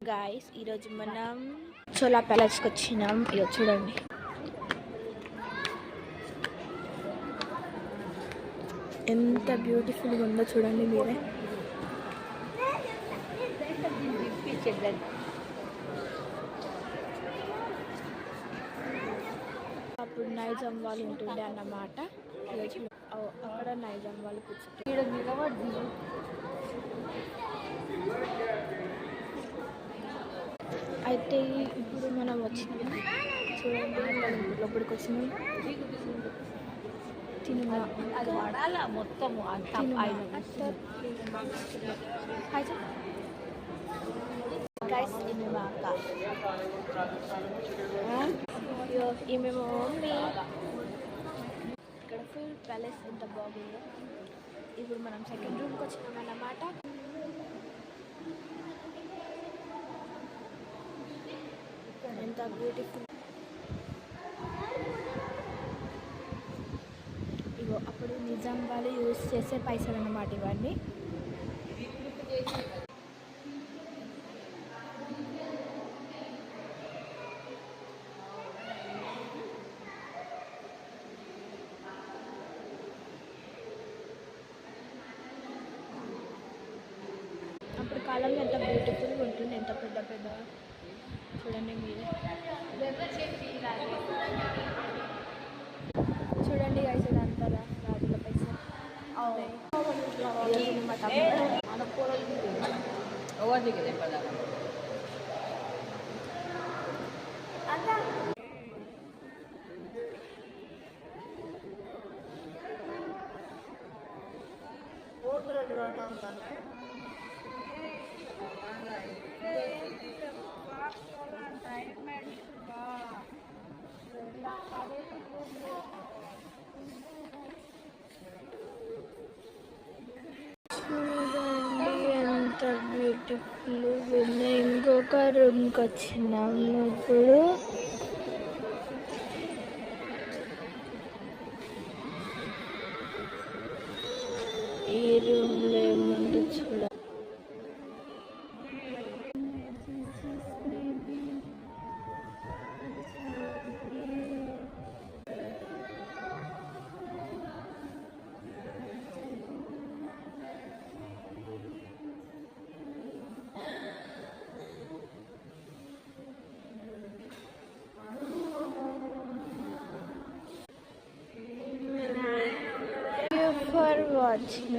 Guys ఈరోజు మనం చోలా ప్యాలెస్కి వచ్చినాం. ఇక చూడండి ఎంత బ్యూటిఫుల్గా ఉందో చూడండి మీరే. అప్పుడు నైజాం వాళ్ళు ఉంటుండే అన్నమాట. అక్కడ నైజాం వాళ్ళు కూర్చుంటారు. అయితే ఇప్పుడు మనం వచ్చినాం చూడండి, లోపలికి వచ్చినాం. అది వాడాలా మొత్తం ఈమె మా అక్క, ఈమె మా మమ్మీ. ఇక్కడ ఫుల్ ప్యాలెస్ ఎంత బాగుందో. ఇప్పుడు మనం సెకండ్ రూమ్కి వచ్చినాం అన్నమాట. ఎంత బ్యూటిఫుల్. ఇగో అప్పుడు నిజాం వాళ్ళు యూజ్ చేసే పైసలు అన్నమాట ఇవన్నీ. అప్పుడు కాలంలో ఎంత బ్యూటిఫుల్గా ఉంటుంది, ఎంత పెద్ద పెద్ద చూడండి మీరే. చూడండి గైస్ ఇదంతా రాజుల పైసలు. మా ఎంత బ్యూటిఫుల్. ఇంకొక రూమ్కి వచ్చినాము ఇప్పుడు. ఈ రూమ్లో ఏముంది చూడ. For watching.